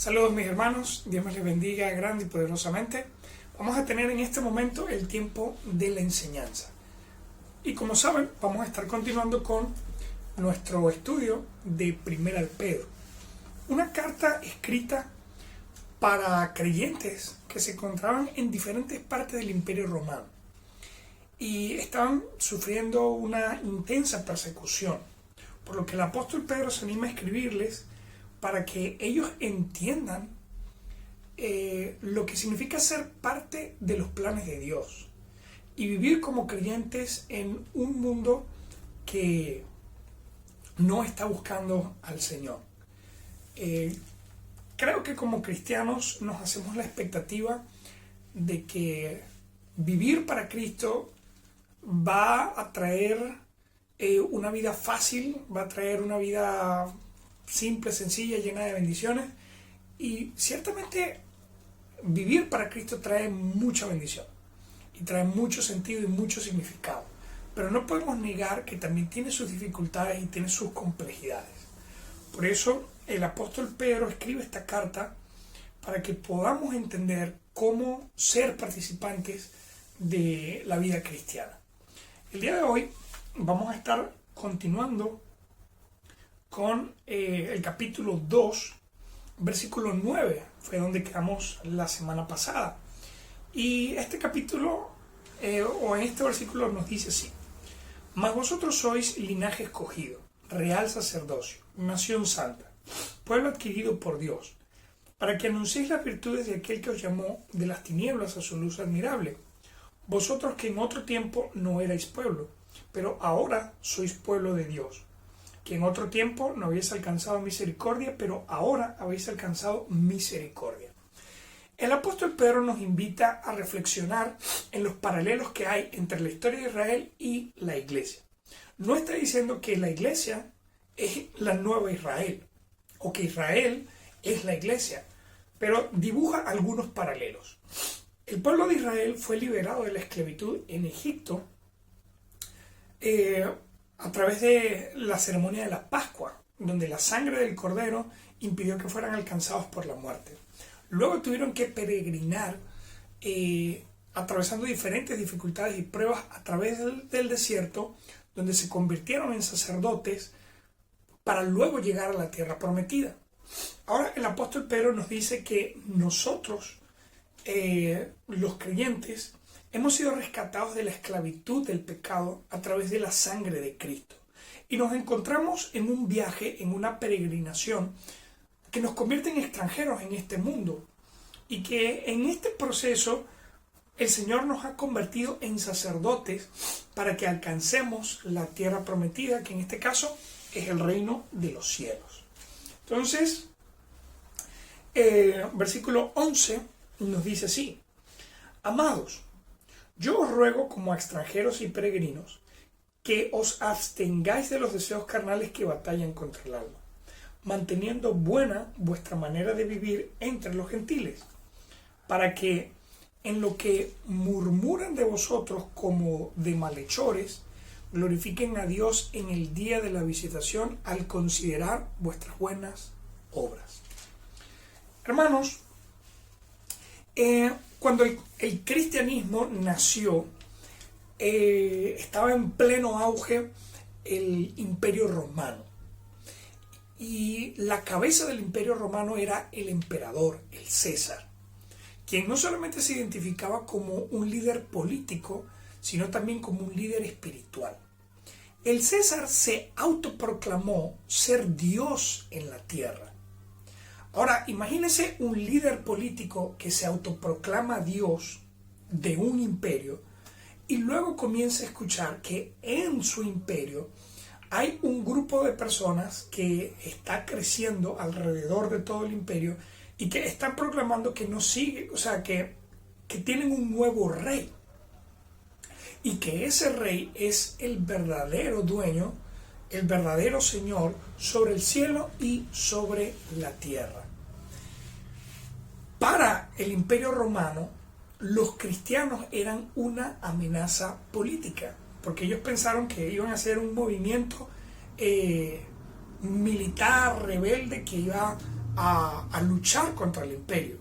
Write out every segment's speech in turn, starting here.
Saludos mis hermanos, Dios me les bendiga grande y poderosamente. Vamos a tener en este momento el tiempo de la enseñanza. Y como saben, vamos a estar continuando con nuestro estudio de Primera de Pedro. Una carta escrita para creyentes que se encontraban en diferentes partes del Imperio Romano y estaban sufriendo una intensa persecución, por lo que el apóstol Pedro se anima a escribirles para que ellos entiendan lo que significa ser parte de los planes de Dios y vivir como creyentes en un mundo que no está buscando al Señor. Creo que como cristianos nos hacemos la expectativa de que vivir para Cristo va a traer una vida fácil, va a traer una vida simple, sencilla, llena de bendiciones, y ciertamente vivir para Cristo trae mucha bendición y trae mucho sentido y mucho significado, pero no podemos negar que también tiene sus dificultades y tiene sus complejidades. Por eso el apóstol Pedro escribe esta carta para que podamos entender cómo ser participantes de la vida cristiana. El día de hoy vamos a estar continuando con el capítulo 2, versículo 9, fue donde quedamos la semana pasada. Y este capítulo, o en este versículo nos dice así: mas vosotros sois linaje escogido, real sacerdocio, nación santa, pueblo adquirido por Dios, para que anunciéis las virtudes de aquel que os llamó de las tinieblas a su luz admirable. Vosotros que en otro tiempo no erais pueblo, pero ahora sois pueblo de Dios, que en otro tiempo no habéis alcanzado misericordia, pero ahora habéis alcanzado misericordia. El apóstol Pedro nos invita a reflexionar en los paralelos que hay entre la historia de Israel y la iglesia. No está diciendo que la iglesia es la nueva Israel, o que Israel es la iglesia, pero dibuja algunos paralelos. El pueblo de Israel fue liberado de la esclavitud en Egipto a través de la ceremonia de la Pascua, donde la sangre del cordero impidió que fueran alcanzados por la muerte. Luego tuvieron que peregrinar atravesando diferentes dificultades y pruebas a través del desierto, donde se convirtieron en sacerdotes para luego llegar a la tierra prometida. Ahora el apóstol Pedro nos dice que nosotros, los creyentes, hemos sido rescatados de la esclavitud del pecado a través de la sangre de Cristo. Y nos encontramos en un viaje, en una peregrinación que nos convierte en extranjeros en este mundo. Y que en este proceso el Señor nos ha convertido en sacerdotes para que alcancemos la tierra prometida, que en este caso es el reino de los cielos. Entonces, versículo 11 nos dice así: amados, yo os ruego como a extranjeros y peregrinos que os abstengáis de los deseos carnales que batallan contra el alma, manteniendo buena vuestra manera de vivir entre los gentiles, para que en lo que murmuran de vosotros como de malhechores, glorifiquen a Dios en el día de la visitación al considerar vuestras buenas obras. Hermanos, cuando el cristianismo nació, estaba en pleno auge el Imperio Romano. Y la cabeza del Imperio Romano era el emperador, el César, quien no solamente se identificaba como un líder político, sino también como un líder espiritual. El César se autoproclamó ser Dios en la tierra. Ahora, imagínense un líder político que se autoproclama Dios de un imperio y luego comienza a escuchar que en su imperio hay un grupo de personas que está creciendo alrededor de todo el imperio y que están proclamando que no sigue, o sea, que tienen un nuevo rey. Y que ese rey es el verdadero dueño, el verdadero Señor sobre el cielo y sobre la tierra. Para el Imperio Romano, los cristianos eran una amenaza política, porque ellos pensaron que iban a hacer un movimiento militar, rebelde, que iba a luchar contra el imperio.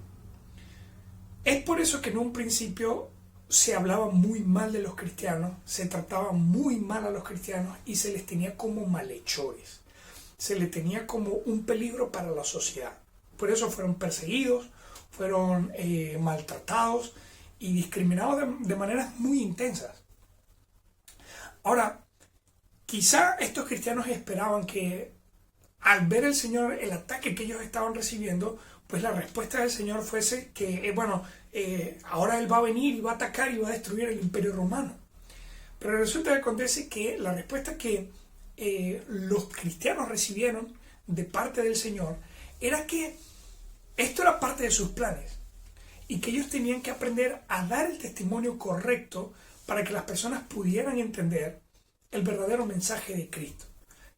Es por eso que en un principio se hablaba muy mal de los cristianos, se trataba muy mal a los cristianos y se les tenía como malhechores, se les tenía como un peligro para la sociedad. Por eso fueron perseguidos, fueron maltratados y discriminados de maneras muy intensas. Ahora, quizá estos cristianos esperaban que al ver el Señor el ataque que ellos estaban recibiendo, pues la respuesta del Señor fuese que, ahora Él va a venir y va a atacar y va a destruir el imperio romano. Pero resulta que acontece que la respuesta que los cristianos recibieron de parte del Señor era que esto era parte de sus planes y que ellos tenían que aprender a dar el testimonio correcto para que las personas pudieran entender el verdadero mensaje de Cristo,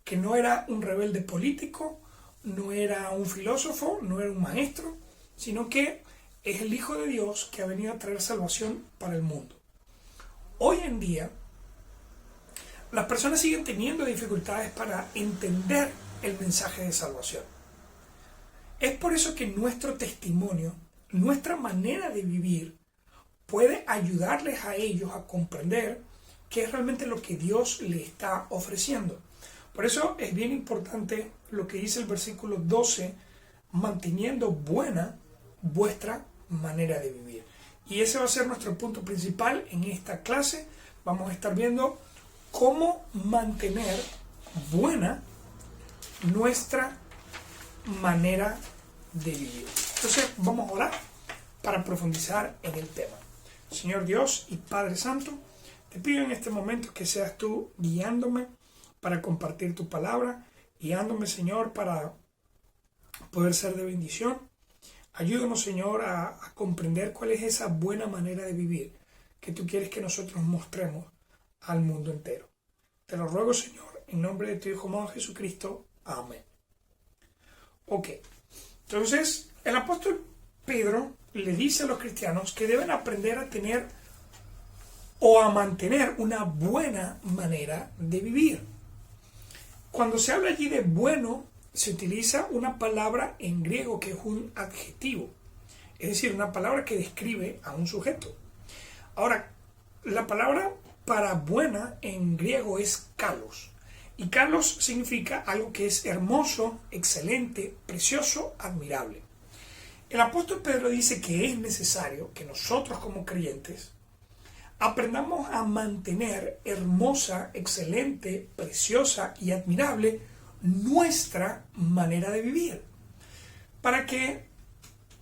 que no era un rebelde político, no era un filósofo, no era un maestro, sino que es el Hijo de Dios que ha venido a traer salvación para el mundo. Hoy en día, las personas siguen teniendo dificultades para entender el mensaje de salvación. Es por eso que nuestro testimonio, nuestra manera de vivir, puede ayudarles a ellos a comprender qué es realmente lo que Dios les está ofreciendo. Por eso es bien importante lo que dice el versículo 12, manteniendo buena vuestra manera de vivir. Y ese va a ser nuestro punto principal en esta clase. Vamos a estar viendo cómo mantener buena nuestra manera de vivir. Entonces vamos a orar para profundizar en el tema. Señor Dios y Padre Santo, te pido en este momento que seas tú guiándome para compartir tu palabra, guiándome, Señor, para poder ser de bendición. Ayúdanos, Señor, a comprender cuál es esa buena manera de vivir que tú quieres que nosotros mostremos al mundo entero. Te lo ruego, Señor, en nombre de tu Hijo amado Jesucristo. Amén. Ok, entonces el apóstol Pedro le dice a los cristianos que deben aprender a tener o a mantener una buena manera de vivir. Cuando se habla allí de bueno, se utiliza una palabra en griego que es un adjetivo, es decir, una palabra que describe a un sujeto. Ahora, la palabra para buena en griego es kalos, y kalos significa algo que es hermoso, excelente, precioso, admirable. El apóstol Pedro dice que es necesario que nosotros como creyentes aprendamos a mantener hermosa, excelente, preciosa y admirable nuestra manera de vivir. Para que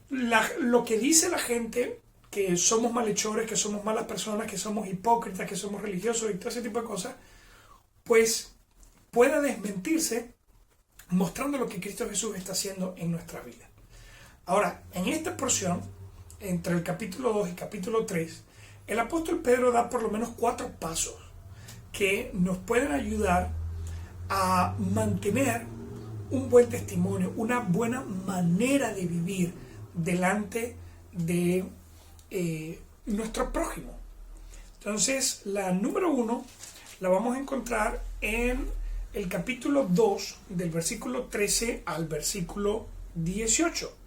lo que dice la gente, que somos malhechores, que somos malas personas, que somos hipócritas, que somos religiosos y todo ese tipo de cosas, pues pueda desmentirse mostrando lo que Cristo Jesús está haciendo en nuestra vida. Ahora, en esta porción, entre el capítulo 2 y capítulo 3, el apóstol Pedro da por lo menos 4 pasos que nos pueden ayudar a mantener un buen testimonio, una buena manera de vivir delante de nuestro prójimo. Entonces, la número 1 la vamos a encontrar en el capítulo 2, del versículo 13 al versículo 18.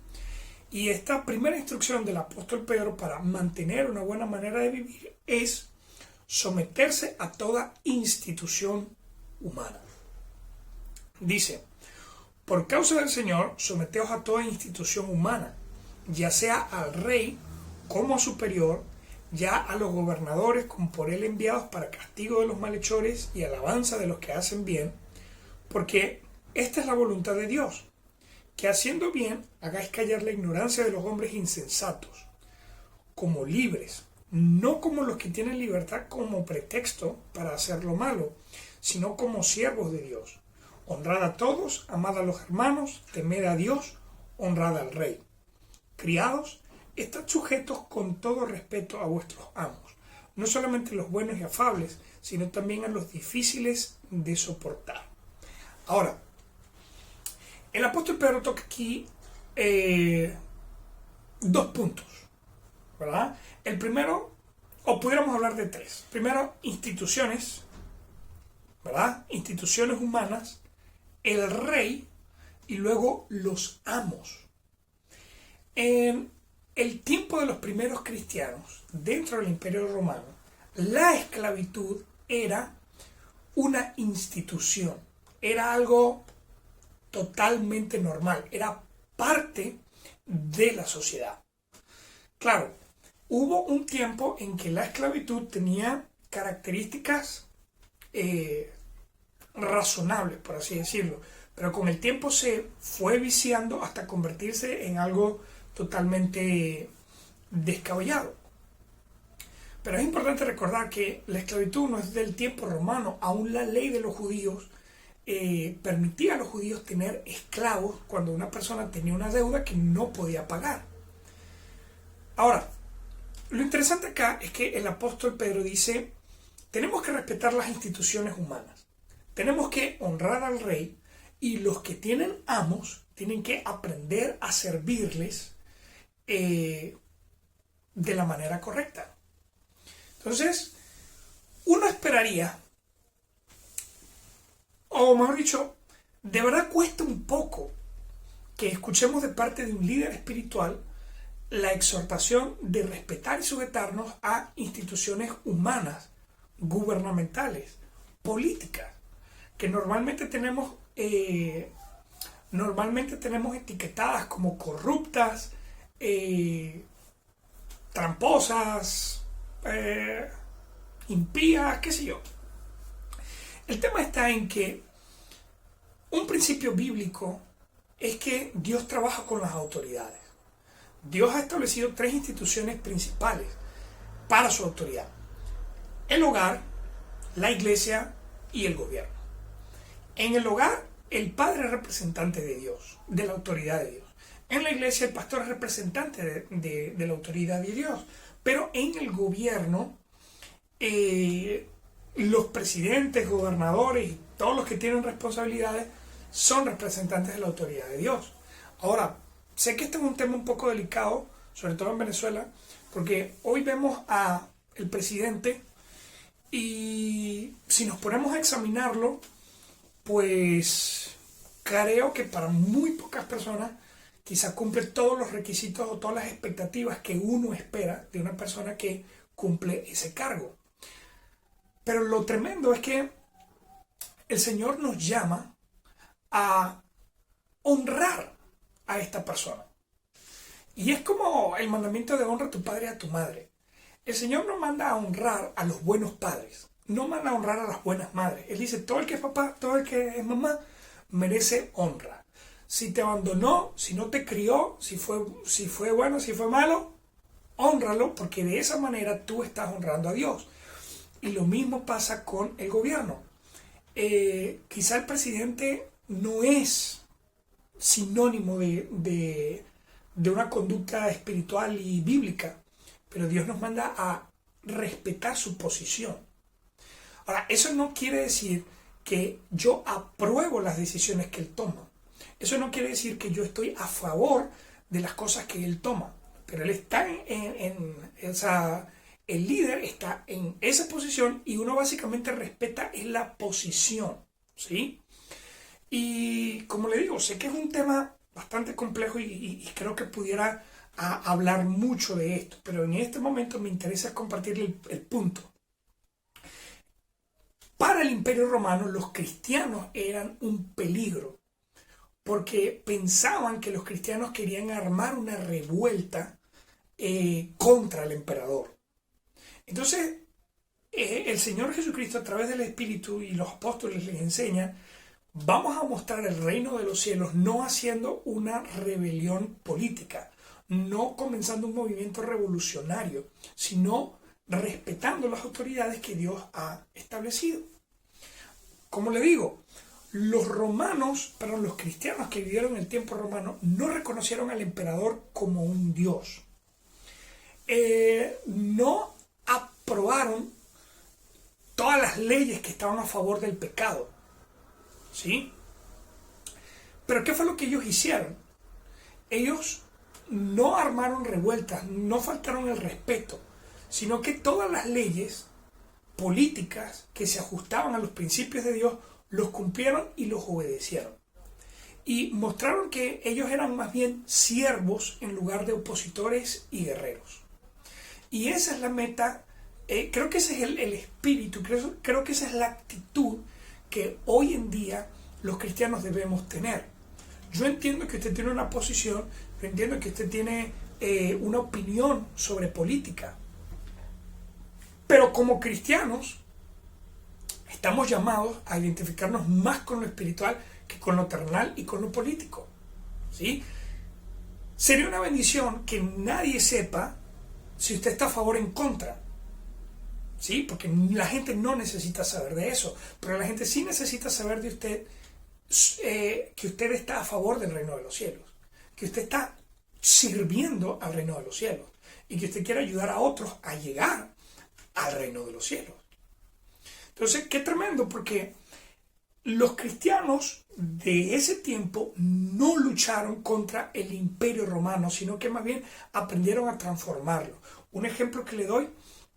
Y esta primera instrucción del apóstol Pedro para mantener una buena manera de vivir es someterse a toda institución humana. Dice, por causa del Señor, someteos a toda institución humana, ya sea al rey como superior, ya a los gobernadores como por él enviados para castigo de los malhechores y alabanza de los que hacen bien, porque esta es la voluntad de Dios, que haciendo bien hagáis callar la ignorancia de los hombres insensatos, como libres, no como los que tienen libertad como pretexto para hacer lo malo, sino como siervos de Dios. Honrad a todos, amad a los hermanos, temed a Dios, honrad al rey. Criados, estad sujetos con todo respeto a vuestros amos, no solamente los buenos y afables, sino también a los difíciles de soportar. Ahora, el apóstol Pedro toca aquí 2 puntos, ¿verdad? El primero, o pudiéramos hablar de 3. Primero, instituciones, ¿verdad? Instituciones humanas, el rey y luego los amos. En el tiempo de los primeros cristianos, dentro del Imperio Romano, la esclavitud era una institución, era algo totalmente normal, era parte de la sociedad. Claro, hubo un tiempo en que la esclavitud tenía características razonables, por así decirlo, pero con el tiempo se fue viciando hasta convertirse en algo totalmente descabellado. Pero es importante recordar que la esclavitud no es del tiempo romano. Aún la ley de los judíos permitía a los judíos tener esclavos cuando una persona tenía una deuda que no podía pagar. Ahora, lo interesante acá es que el apóstol Pedro dice, tenemos que respetar las instituciones humanas, tenemos que honrar al rey, y los que tienen amos tienen que aprender a servirles de la manera correcta. Entonces, uno esperaría, o mejor dicho, de verdad cuesta un poco que escuchemos de parte de un líder espiritual la exhortación de respetar y sujetarnos a instituciones humanas, gubernamentales, políticas, que normalmente tenemos etiquetadas como corruptas, tramposas, impías, qué sé yo. El tema está en que un principio bíblico es que Dios trabaja con las autoridades. Dios ha establecido 3 instituciones principales para su autoridad: el hogar, la iglesia y el gobierno. En el hogar, el padre es representante de Dios, de la autoridad de Dios. En la iglesia, el pastor es representante de la autoridad de Dios. Pero en el gobierno, los presidentes, gobernadores y todos los que tienen responsabilidades son representantes de la autoridad de Dios. Ahora, sé que este es un tema un poco delicado, sobre todo en Venezuela, porque hoy vemos a el presidente y si nos ponemos a examinarlo, pues creo que para muy pocas personas quizá cumple todos los requisitos o todas las expectativas que uno espera de una persona que cumple ese cargo. Pero lo tremendo es que el Señor nos llama a honrar a esta persona. Y es como el mandamiento de honra a tu padre y a tu madre. El Señor no manda a honrar a los buenos padres, no manda a honrar a las buenas madres. Él dice, todo el que es papá, todo el que es mamá, merece honra. Si te abandonó, si no te crió, si fue bueno, si fue malo, hónralo, porque de esa manera tú estás honrando a Dios. Y lo mismo pasa con el gobierno. Quizá el presidente no es sinónimo de una conducta espiritual y bíblica, pero Dios nos manda a respetar su posición. Ahora, eso no quiere decir que yo apruebo las decisiones que él toma. Eso no quiere decir que yo estoy a favor de las cosas que él toma, pero él está el líder está en esa posición y uno básicamente respeta en la posición, ¿sí? Y como le digo, sé que es un tema bastante complejo y creo que pudiera hablar mucho de esto, pero en este momento me interesa compartirle el punto. Para el Imperio Romano, los cristianos eran un peligro, porque pensaban que los cristianos querían armar una revuelta contra el emperador. Entonces, el Señor Jesucristo, a través del Espíritu y los apóstoles les enseñan, vamos a mostrar el reino de los cielos no haciendo una rebelión política, no comenzando un movimiento revolucionario, sino respetando las autoridades que Dios ha establecido. Como le digo, los cristianos que vivieron en el tiempo romano no reconocieron al emperador como un dios. No aprobaron todas las leyes que estaban a favor del pecado, ¿sí? Pero ¿qué fue lo que ellos hicieron? Ellos no armaron revueltas, no faltaron el respeto, sino que todas las leyes políticas que se ajustaban a los principios de Dios los cumplieron y los obedecieron. y mostraron que ellos eran más bien siervos en lugar de opositores y guerreros. Y esa es la meta, creo que ese es el espíritu, creo que esa es la actitud que hoy en día los cristianos debemos tener. Yo entiendo que usted tiene una posición, yo entiendo que usted tiene una opinión sobre política, pero como cristianos estamos llamados a identificarnos más con lo espiritual que con lo terrenal y con lo político, ¿sí? Sería una bendición que nadie sepa si usted está a favor o en contra, ¿sí? Porque la gente no necesita saber de eso, pero la gente sí necesita saber de usted que usted está a favor del reino de los cielos, que usted está sirviendo al reino de los cielos y que usted quiere ayudar a otros a llegar al reino de los cielos. Entonces, qué tremendo, porque los cristianos de ese tiempo no lucharon contra el imperio romano, sino que más bien aprendieron a transformarlo. Un ejemplo que le doy,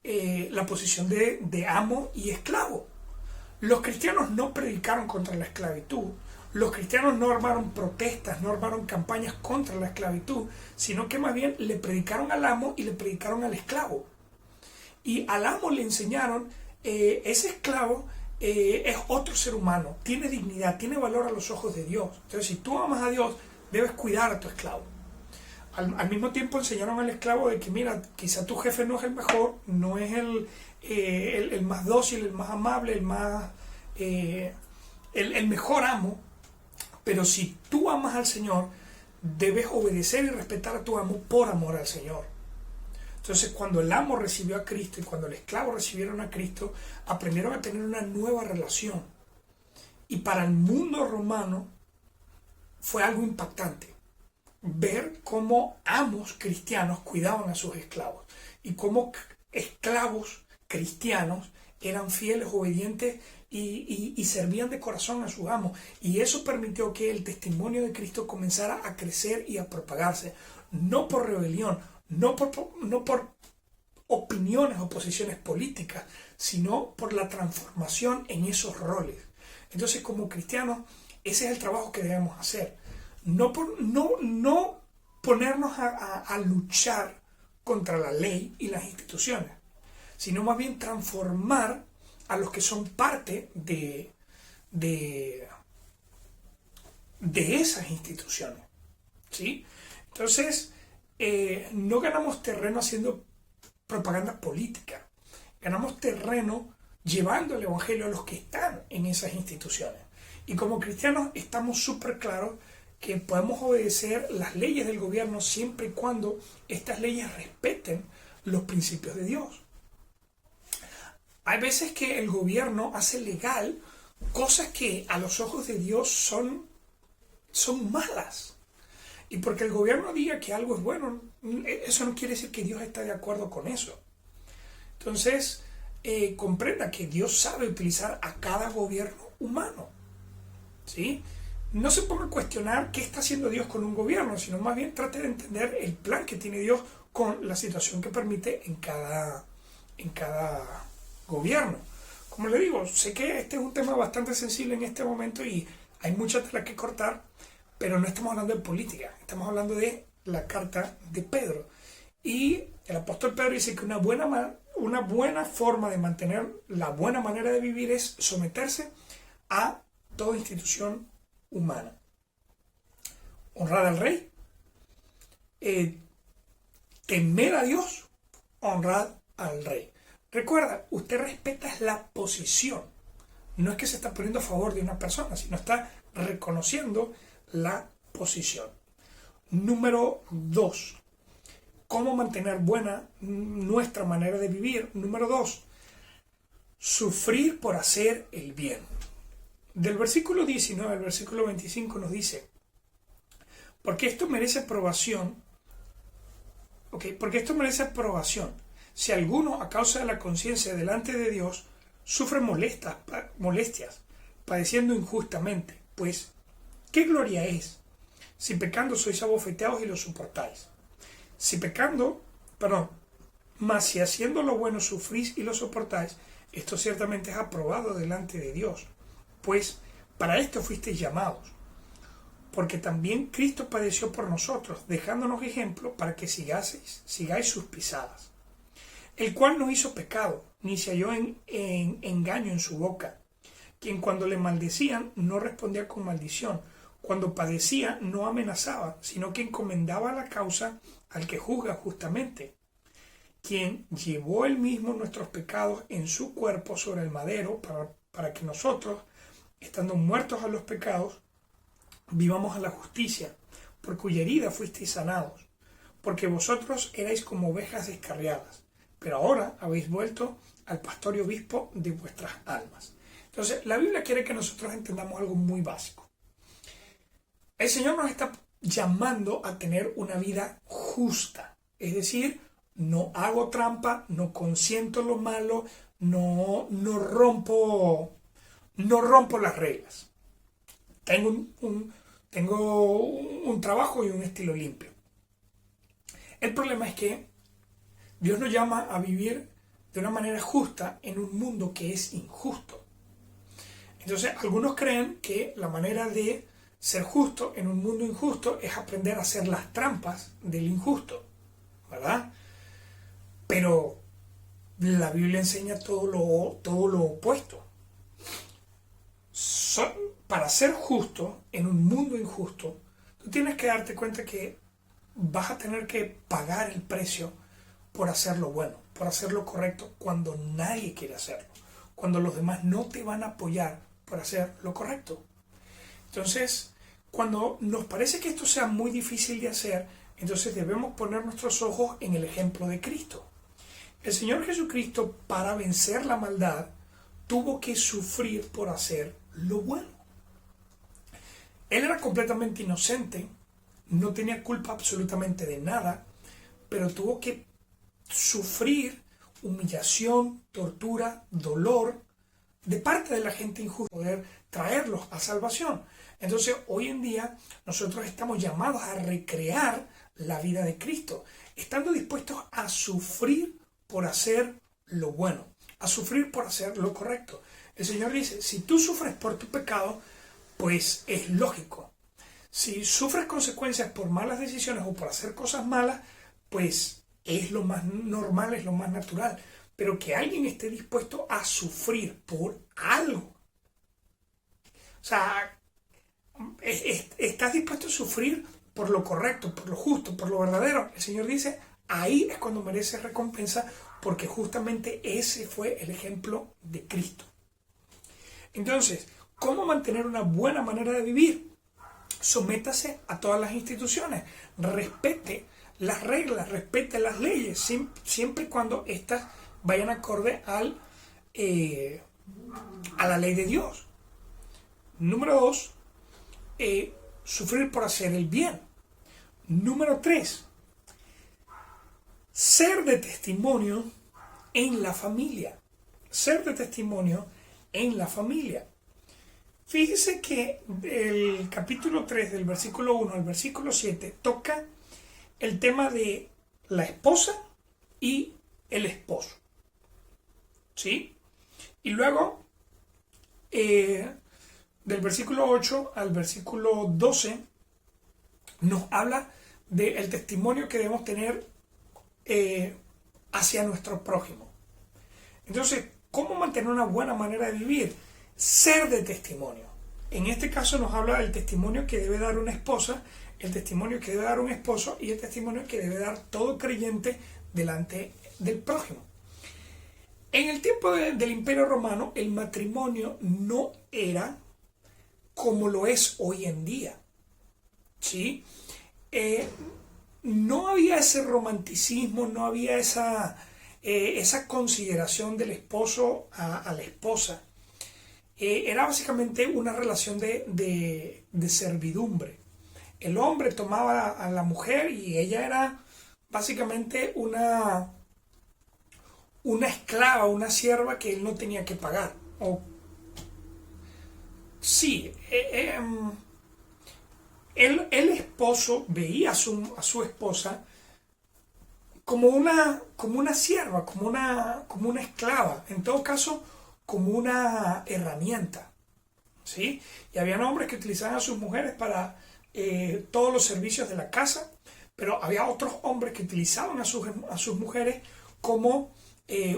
la posición de amo y esclavo. Los cristianos no predicaron contra la esclavitud, los cristianos no armaron protestas, no armaron campañas contra la esclavitud, sino que más bien le predicaron al amo y le predicaron al esclavo. Y al amo le enseñaron, ese esclavo es otro ser humano, tiene dignidad, tiene valor a los ojos de Dios. Entonces, si tú amas a Dios, debes cuidar a tu esclavo. Al mismo tiempo enseñaron al esclavo de que, mira, quizá tu jefe no es el mejor, no es el más dócil, el más amable, el mejor amo, pero si tú amas al Señor, debes obedecer y respetar a tu amo por amor al Señor. Entonces, cuando el amo recibió a Cristo y cuando el esclavo recibieron a Cristo, aprendieron a tener una nueva relación. Y para el mundo romano fue algo impactante ver cómo amos cristianos cuidaban a sus esclavos y cómo esclavos cristianos eran fieles, obedientes y servían de corazón a sus amos. Y eso permitió que el testimonio de Cristo comenzara a crecer y a propagarse, no por rebelión, no por opiniones o posiciones políticas, sino por la transformación en esos roles. Entonces, como cristianos, ese es el trabajo que debemos hacer. No ponernos a luchar contra la ley y las instituciones, sino más bien transformar a los que son parte de esas instituciones, ¿sí? Entonces, no ganamos terreno haciendo propaganda política, ganamos terreno llevando el evangelio a los que están en esas instituciones. Y como cristianos estamos súper claros que podemos obedecer las leyes del gobierno siempre y cuando estas leyes respeten los principios de Dios. Hay veces que el gobierno hace legal cosas que a los ojos de Dios son malas. Y porque el gobierno diga que algo es bueno, eso no quiere decir que Dios está de acuerdo con eso. Entonces, comprenda que Dios sabe utilizar a cada gobierno humano, ¿sí? No se ponga a cuestionar qué está haciendo Dios con un gobierno, sino más bien trate de entender el plan que tiene Dios con la situación que permite en cada gobierno. Como le digo, sé que este es un tema bastante sensible en este momento y hay mucha tela que cortar, pero no estamos hablando de política, estamos hablando de la carta de Pedro. Y el apóstol Pedro dice que una buena forma de mantener la buena manera de vivir es someterse a toda institución humana. Honrar al rey, temer a Dios, honrar al rey. Recuerda, usted respeta la posición. No es que se está poniendo a favor de una persona, sino está reconociendo la posición. Número 2. ¿Cómo mantener buena nuestra manera de vivir? Número 2. Sufrir por hacer el bien. Del versículo 19 al versículo 25 nos dice, porque esto merece aprobación, porque esto merece aprobación. Si alguno, a causa de la conciencia delante de Dios, sufre molestias, padeciendo injustamente, pues, ¿qué gloria es? Si pecando sois abofeteados y lo soportáis. Mas si haciendo lo bueno sufrís y lo soportáis, esto ciertamente es aprobado delante de Dios. Pues para esto fuisteis llamados, porque también Cristo padeció por nosotros, dejándonos ejemplo para que sigáis sus pisadas. El cual no hizo pecado, ni se halló en engaño en su boca, quien cuando le maldecían no respondía con maldición, cuando padecía no amenazaba, sino que encomendaba la causa al que juzga justamente, quien llevó él mismo nuestros pecados en su cuerpo sobre el madero, para que nosotros, estando muertos a los pecados, vivamos a la justicia, por cuya herida fuisteis sanados, porque vosotros erais como ovejas descarriadas, pero ahora habéis vuelto al pastor y obispo de vuestras almas. Entonces, la Biblia quiere que nosotros entendamos algo muy básico. El Señor nos está llamando a tener una vida justa, es decir, no hago trampa, no consiento lo malo, no rompo las reglas. Tengo un trabajo y un estilo limpio. El problema es que Dios nos llama a vivir de una manera justa en un mundo que es injusto. Entonces, algunos creen que la manera de ser justo en un mundo injusto es aprender a hacer las trampas del injusto, ¿verdad? Pero la Biblia enseña todo lo opuesto. Para ser justo en un mundo injusto, tú tienes que darte cuenta que vas a tener que pagar el precio por hacer lo bueno, por hacer lo correcto, cuando nadie quiere hacerlo, cuando los demás no te van a apoyar por hacer lo correcto. Entonces, cuando nos parece que esto sea muy difícil de hacer, entonces debemos poner nuestros ojos en el ejemplo de Cristo. El Señor Jesucristo, para vencer la maldad, tuvo que sufrir por hacer lo bueno. Él era completamente inocente, no tenía culpa absolutamente de nada, pero tuvo que sufrir humillación, tortura, dolor de parte de la gente injusta, poder traerlos a salvación. Entonces, hoy en día, nosotros estamos llamados a recrear la vida de Cristo, estando dispuestos a sufrir por hacer lo bueno, a sufrir por hacer lo correcto. El Señor dice, si tú sufres por tu pecado, pues es lógico. Si sufres consecuencias por malas decisiones o por hacer cosas malas, pues es lo más normal, es lo más natural. Pero que alguien esté dispuesto a sufrir por algo. O sea, estás dispuesto a sufrir por lo correcto, por lo justo, por lo verdadero. El Señor dice, ahí es cuando mereces recompensa, porque justamente ese fue el ejemplo de Cristo. Entonces, ¿cómo mantener una buena manera de vivir? Sométase a todas las instituciones, respete las reglas, respete las leyes, siempre y cuando éstas vayan acorde a la ley de Dios. Número 2, sufrir por hacer el bien. Número 3, ser de testimonio en la familia. Ser de testimonio en la familia. Fíjese que el capítulo 3 del versículo 1 al versículo 7 toca el tema de la esposa y el esposo. ¿Sí? Y luego, del versículo 8 al versículo 12, nos habla del testimonio que debemos tener hacia nuestro prójimo. Entonces, ¿cómo mantener una buena manera de vivir? Ser de testimonio. En este caso nos habla del testimonio que debe dar una esposa, el testimonio que debe dar un esposo y el testimonio que debe dar todo creyente delante del prójimo. En el tiempo del Imperio Romano, el matrimonio no era como lo es hoy en día. ¿Sí? No había ese romanticismo, no había esa consideración del esposo a la esposa. Era básicamente una relación de servidumbre. El hombre tomaba a la mujer y ella era básicamente una esclava, una sierva que él no tenía que pagar. Sí, el esposo veía a su esposa como una sierva, como una esclava, en todo caso como una herramienta, ¿sí? Y habían hombres que utilizaban a sus mujeres para todos los servicios de la casa, pero había otros hombres que utilizaban a sus mujeres como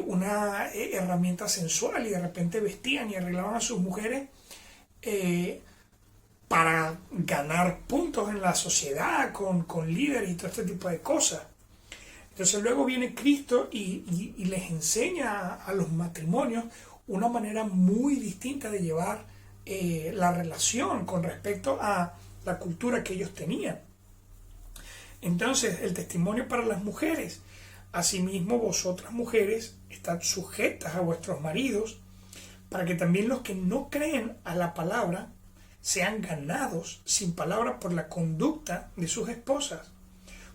una herramienta sensual, y de repente vestían y arreglaban a sus mujeres para ganar puntos en la sociedad con líderes y todo este tipo de cosas. Entonces luego viene Cristo y les enseña a los matrimonios una manera muy distinta de llevar la relación con respecto a la cultura que ellos tenían. Entonces, el testimonio para las mujeres: asimismo vosotras mujeres estad sujetas a vuestros maridos, para que también los que no creen a la palabra sean ganados sin palabra por la conducta de sus esposas,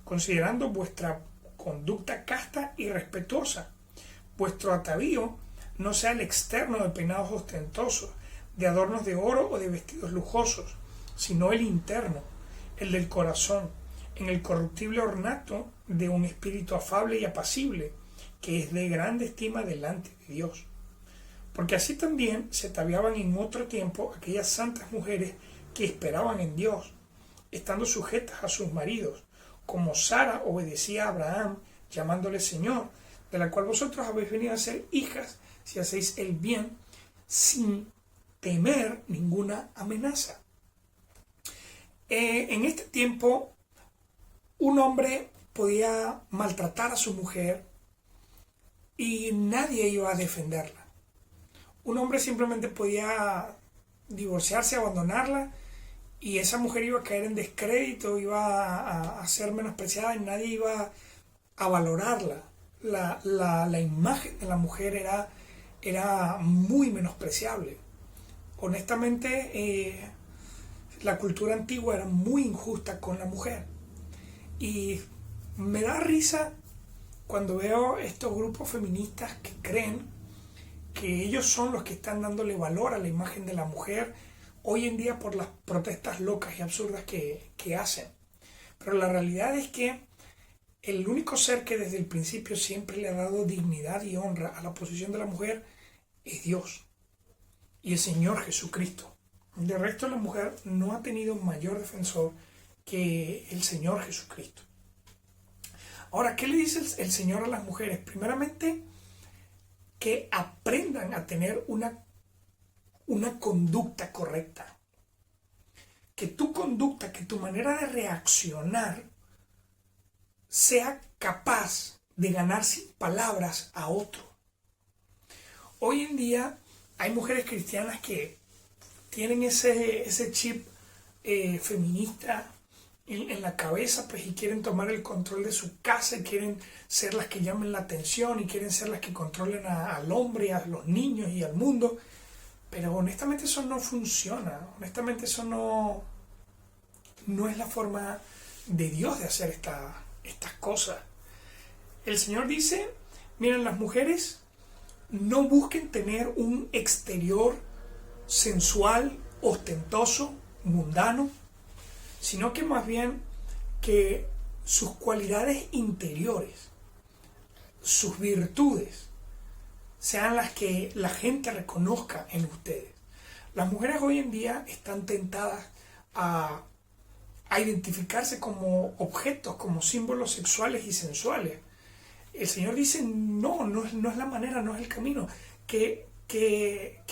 considerando vuestra conducta casta y respetuosa. Vuestro atavío no sea el externo de peinados ostentosos, de adornos de oro o de vestidos lujosos, sino el interno, el del corazón, en el corruptible ornato de un espíritu afable y apacible, que es de grande estima delante de Dios. Porque así también se ataviaban en otro tiempo aquellas santas mujeres que esperaban en Dios, estando sujetas a sus maridos, como Sara obedecía a Abraham, llamándole Señor, de la cual vosotros habéis venido a ser hijas, si hacéis el bien, sin temer ninguna amenaza. En este tiempo, un hombre podía maltratar a su mujer y nadie iba a defenderla. Un hombre simplemente podía divorciarse, abandonarla, y esa mujer iba a caer en descrédito, iba a ser menospreciada y nadie iba a valorarla. La imagen de la mujer era muy menospreciable. Honestamente, la cultura antigua era muy injusta con la mujer. Y me da risa cuando veo estos grupos feministas que creen que ellos son los que están dándole valor a la imagen de la mujer hoy en día por las protestas locas y absurdas que hacen. Pero la realidad es que el único ser que desde el principio siempre le ha dado dignidad y honra a la posición de la mujer es Dios y el Señor Jesucristo. De resto, la mujer no ha tenido mayor defensor que el Señor Jesucristo. Ahora, ¿qué le dice el Señor a las mujeres? Primeramente, que aprendan a tener una conducta correcta. Que tu conducta, que tu manera de reaccionar sea capaz de ganar sin palabras a otro. Hoy en día hay mujeres cristianas que tienen ese chip feminista en la cabeza, pues, y quieren tomar el control de su casa, y quieren ser las que llamen la atención, y quieren ser las que controlen al hombre, a los niños y al mundo. Pero honestamente eso no funciona. Honestamente eso no es la forma de Dios de hacer estas cosas. El Señor dice: miren, las mujeres no busquen tener un exterior sensual, ostentoso, mundano, sino que más bien que sus cualidades interiores, sus virtudes, sean las que la gente reconozca en ustedes. Las mujeres hoy en día están tentadas a identificarse como objetos, como símbolos sexuales y sensuales. El Señor dice: no es la manera, no es el camino. Que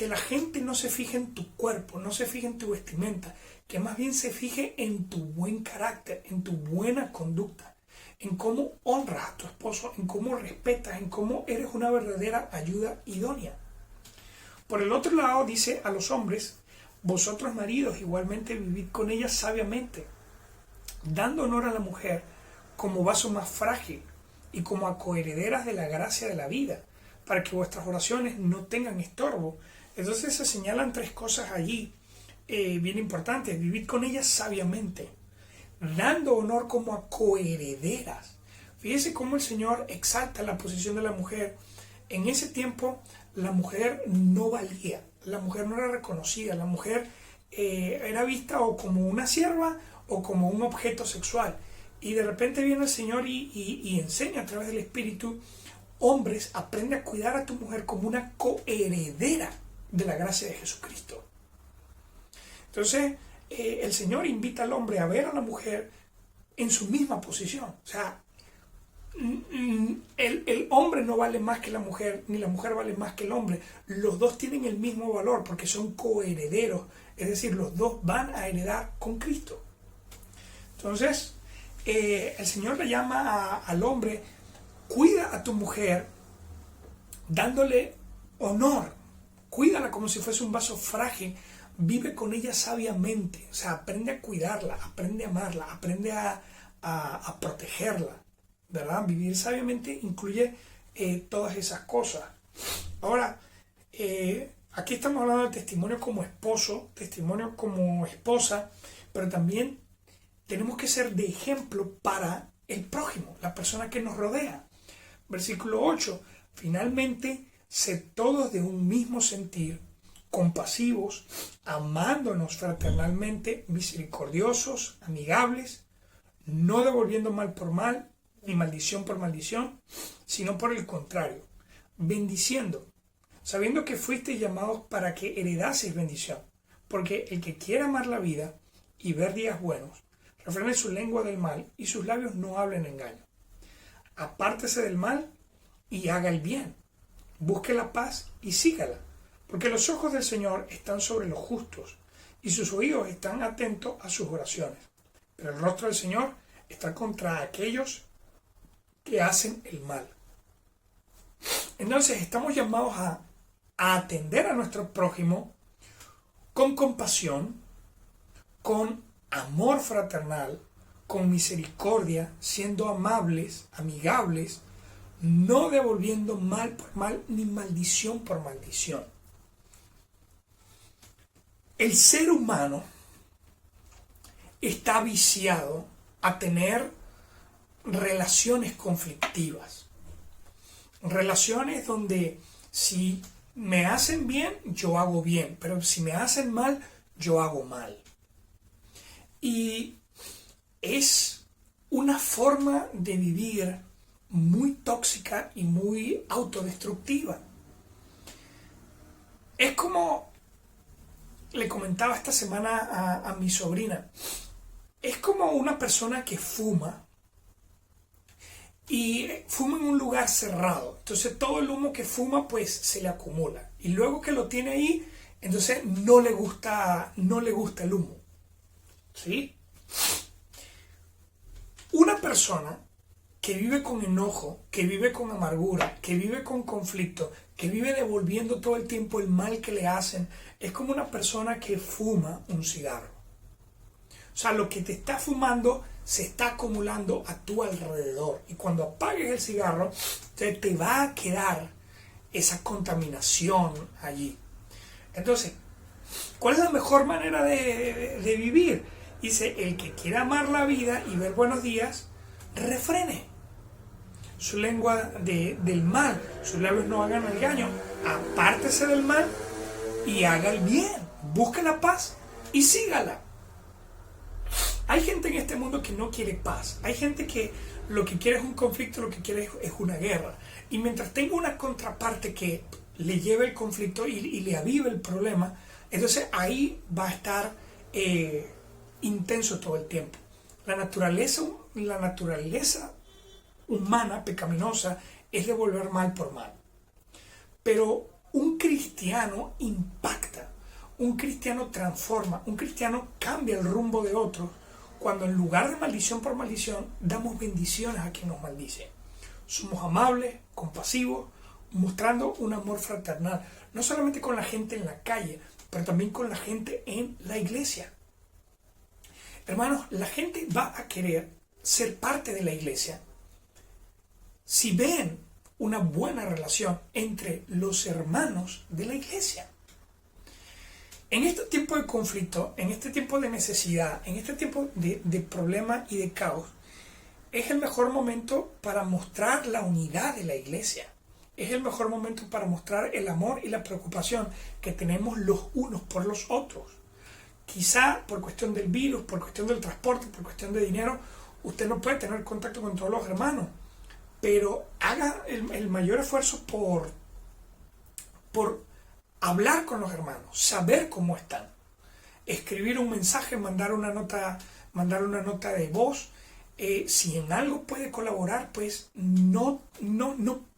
la gente no se fije en tu cuerpo, no se fije en tu vestimenta, que más bien se fije en tu buen carácter, en tu buena conducta, en cómo honras a tu esposo, en cómo respetas, en cómo eres una verdadera ayuda idónea. Por el otro lado, dice a los hombres: vosotros maridos igualmente vivid con ella sabiamente, dando honor a la mujer como vaso más frágil y como a coherederas de la gracia de la vida, para que vuestras oraciones no tengan estorbo. Entonces se señalan tres cosas allí bien importantes: vivid con ellas sabiamente, dando honor como a coherederas. Fíjese cómo el Señor exalta la posición de la mujer. En ese tiempo la mujer no valía, la mujer no era reconocida, la mujer era vista o como una sierva o como un objeto sexual. Y de repente viene el Señor y enseña a través del Espíritu: hombres, aprende a cuidar a tu mujer como una coheredera de la gracia de Jesucristo. Entonces, el Señor invita al hombre a ver a la mujer en su misma posición. O sea, el hombre no vale más que la mujer, ni la mujer vale más que el hombre. Los dos tienen el mismo valor porque son coherederos. Es decir, los dos van a heredar con Cristo. Entonces, el Señor le llama al hombre: cuida a tu mujer dándole honor. Cuídala como si fuese un vaso frágil. Vive con ella sabiamente. O sea, aprende a cuidarla, aprende a amarla, aprende a protegerla, ¿verdad? Vivir sabiamente incluye todas esas cosas. Ahora, aquí estamos hablando de testimonio como esposo, testimonio como esposa, pero también tenemos que ser de ejemplo para el prójimo, la persona que nos rodea. Versículo 8. Finalmente, sed todos de un mismo sentir, compasivos, amándonos fraternalmente, misericordiosos, amigables, no devolviendo mal por mal, ni maldición por maldición, sino por el contrario, bendiciendo, sabiendo que fuisteis llamados para que heredaseis bendición, porque el que quiera amar la vida y ver días buenos, refrene su lengua del mal y sus labios no hablen engaño. Apártese del mal y haga el bien, busque la paz y sígala, porque los ojos del Señor están sobre los justos y sus oídos están atentos a sus oraciones, pero el rostro del Señor está contra aquellos que hacen el mal. Entonces estamos llamados a atender a nuestro prójimo con compasión, con amor fraternal, con misericordia, siendo amables, amigables, no devolviendo mal por mal ni maldición por maldición. El ser humano está viciado a tener relaciones conflictivas. Relaciones donde si me hacen bien, yo hago bien, pero si me hacen mal, yo hago mal. Y es una forma de vivir muy tóxica y muy autodestructiva. Es como le comentaba esta semana a mi sobrina, es como una persona que fuma y fuma en un lugar cerrado. Entonces todo el humo que fuma pues se le acumula. Y luego que lo tiene ahí, entonces no le gusta el humo. ¿Sí? Una persona que vive con enojo, que vive con amargura, que vive con conflicto, que vive devolviendo todo el tiempo el mal que le hacen, es como una persona que fuma un cigarro. O sea, lo que te está fumando se está acumulando a tu alrededor. Y cuando apagues el cigarro, te va a quedar esa contaminación allí. Entonces, ¿cuál es la mejor manera de vivir? Dice, el que quiera amar la vida y ver buenos días, refrene su lengua del mal, sus labios no hagan engaño, apártese del mal y haga el bien, busque la paz y sígala. Hay gente en este mundo que no quiere paz, hay gente que lo que quiere es un conflicto, lo que quiere es una guerra, y mientras tenga una contraparte que le lleve el conflicto y le avive el problema, entonces ahí va a estar intenso todo el tiempo. La naturaleza humana, pecaminosa, es devolver mal por mal. Pero un cristiano impacta, un cristiano transforma, un cristiano cambia el rumbo de otros cuando en lugar de maldición por maldición, damos bendiciones a quien nos maldice. Somos amables, compasivos, mostrando un amor fraternal, no solamente con la gente en la calle, pero también con la gente en la iglesia. Hermanos, la gente va a querer ser parte de la iglesia si ven una buena relación entre los hermanos de la iglesia. En este tiempo de conflicto, en este tiempo de necesidad, en este tiempo de problema y de caos, es el mejor momento para mostrar la unidad de la iglesia. Es el mejor momento para mostrar el amor y la preocupación que tenemos los unos por los otros. Quizá por cuestión del virus, por cuestión del transporte, por cuestión de dinero, usted no puede tener contacto con todos los hermanos, pero haga el mayor esfuerzo por hablar con los hermanos, saber cómo están. escribir un mensaje, mandar una nota de voz. Si en algo puede colaborar, pues no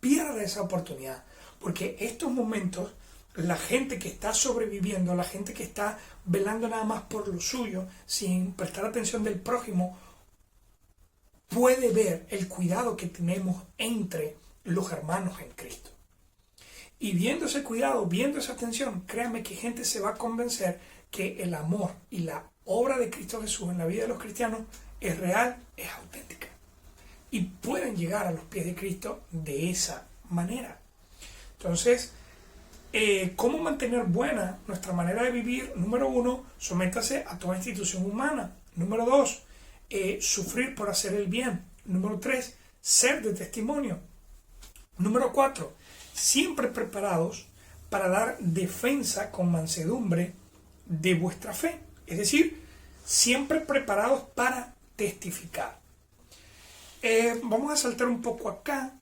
pierda esa oportunidad. Porque estos momentos, la gente que está sobreviviendo, la gente que está velando nada más por lo suyo, sin prestar atención del prójimo, puede ver el cuidado que tenemos entre los hermanos en Cristo. Y viendo ese cuidado, viendo esa atención, créanme que gente se va a convencer que el amor y la obra de Cristo Jesús en la vida de los cristianos es real, es auténtica. Y pueden llegar a los pies de Cristo de esa manera. Entonces, ¿cómo mantener buena nuestra manera de vivir? Número 1, sométase a toda institución humana. Número 2, sufrir por hacer el bien. Número 3, ser de testimonio. Número 4, siempre preparados para dar defensa con mansedumbre de vuestra fe. Es decir, siempre preparados para testificar. Vamos a saltar un poco acá.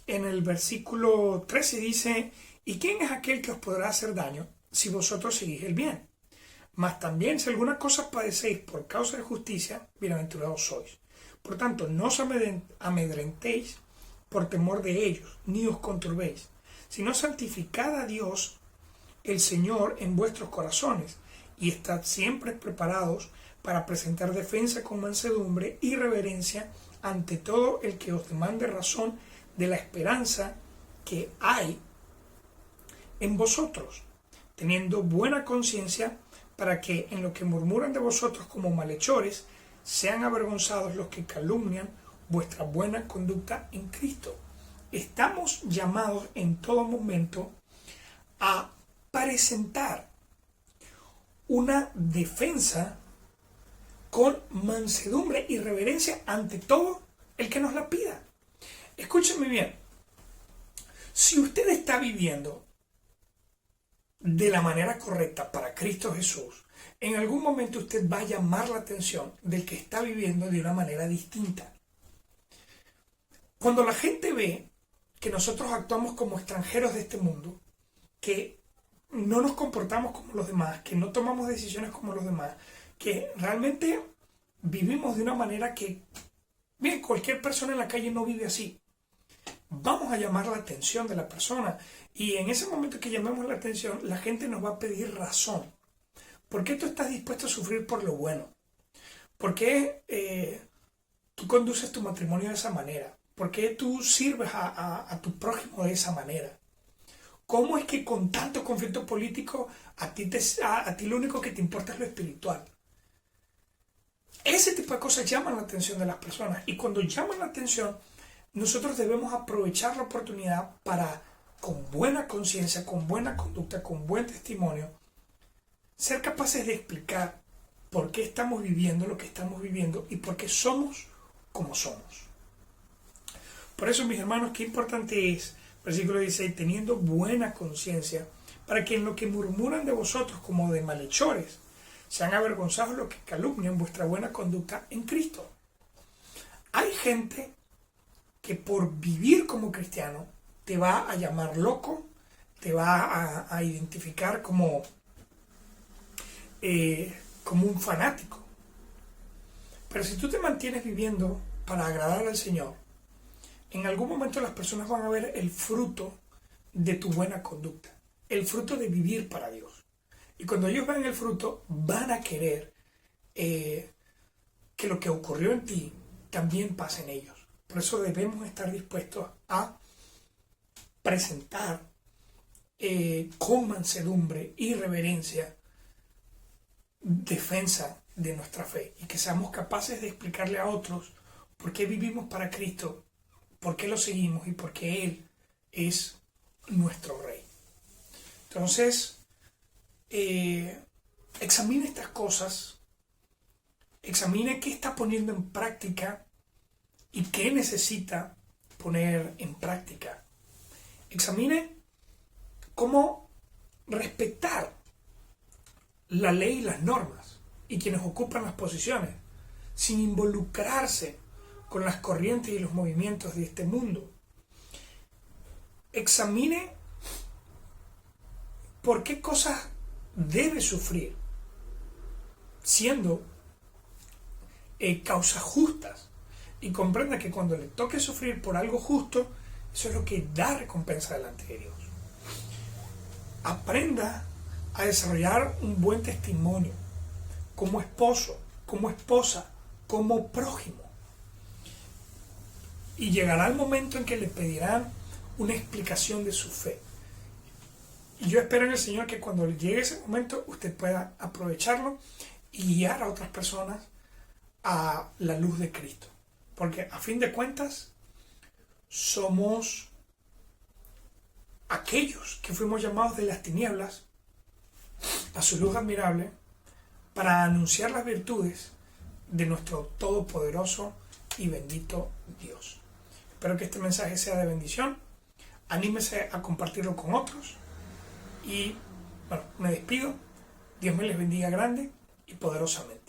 En el versículo 13 dice: ¿y quién es aquel que os podrá hacer daño si vosotros seguís el bien? Mas también si alguna cosa padecéis por causa de justicia, bienaventurados sois. Por tanto, no os amedrentéis por temor de ellos, ni os conturbéis, sino santificad a Dios el Señor en vuestros corazones, y estad siempre preparados para presentar defensa con mansedumbre y reverencia ante todo el que os demande razón de la esperanza que hay en vosotros, teniendo buena conciencia, para que en lo que murmuran de vosotros como malhechores, sean avergonzados los que calumnian vuestra buena conducta en Cristo. Estamos llamados en todo momento a presentar una defensa con mansedumbre y reverencia ante todo el que nos la pida. Escúchenme bien, si usted está viviendo de la manera correcta para Cristo Jesús, en algún momento usted va a llamar la atención del que está viviendo de una manera distinta. Cuando la gente ve que nosotros actuamos como extranjeros de este mundo, que no nos comportamos como los demás, que no tomamos decisiones como los demás, que realmente vivimos de una manera que, bien, cualquier persona en la calle no vive así. Vamos a llamar la atención de la persona, y en ese momento que llamemos la atención, la gente nos va a pedir razón. ¿Por qué tú estás dispuesto a sufrir por lo bueno? ¿Por qué tú conduces tu matrimonio de esa manera? ¿Por qué tú sirves a tu prójimo de esa manera? ¿Cómo es que con tanto conflicto político a ti lo único que te importa es lo espiritual? Ese tipo de cosas llaman la atención de las personas, y cuando llaman la atención, nosotros debemos aprovechar la oportunidad para, con buena conciencia, con buena conducta, con buen testimonio, ser capaces de explicar por qué estamos viviendo lo que estamos viviendo y por qué somos como somos. Por eso, mis hermanos, qué importante es, versículo 16, teniendo buena conciencia, para que en lo que murmuran de vosotros como de malhechores, sean avergonzados los que calumnian vuestra buena conducta en Cristo. Hay gente que por vivir como cristiano te va a llamar loco, te va a identificar como un fanático. Pero si tú te mantienes viviendo para agradar al Señor, en algún momento las personas van a ver el fruto de tu buena conducta, el fruto de vivir para Dios. Y cuando ellos ven el fruto, van a querer que lo que ocurrió en ti también pase en ellos. Por eso debemos estar dispuestos a presentar con mansedumbre y reverencia defensa de nuestra fe, y que seamos capaces de explicarle a otros por qué vivimos para Cristo, por qué lo seguimos y por qué Él es nuestro Rey. Entonces, examine estas cosas, examine qué está poniendo en práctica y qué necesita poner en práctica. Examine cómo respetar la ley y las normas y quienes ocupan las posiciones, sin involucrarse con las corrientes y los movimientos de este mundo. Examine por qué cosas debe sufrir siendo causas justas, y comprenda que cuando le toque sufrir por algo justo, eso es lo que da recompensa delante de Dios. Aprenda a desarrollar un buen testimonio como esposo, como esposa, como prójimo. Y llegará el momento en que le pedirán una explicación de su fe. Y yo espero en el Señor que cuando llegue ese momento usted pueda aprovecharlo y guiar a otras personas a la luz de Cristo. Porque a fin de cuentas somos aquellos que fuimos llamados de las tinieblas a su luz admirable para anunciar las virtudes de nuestro todopoderoso y bendito Dios. Espero que este mensaje sea de bendición. Anímese a compartirlo con otros. Y bueno, me despido. Dios me les bendiga grande y poderosamente.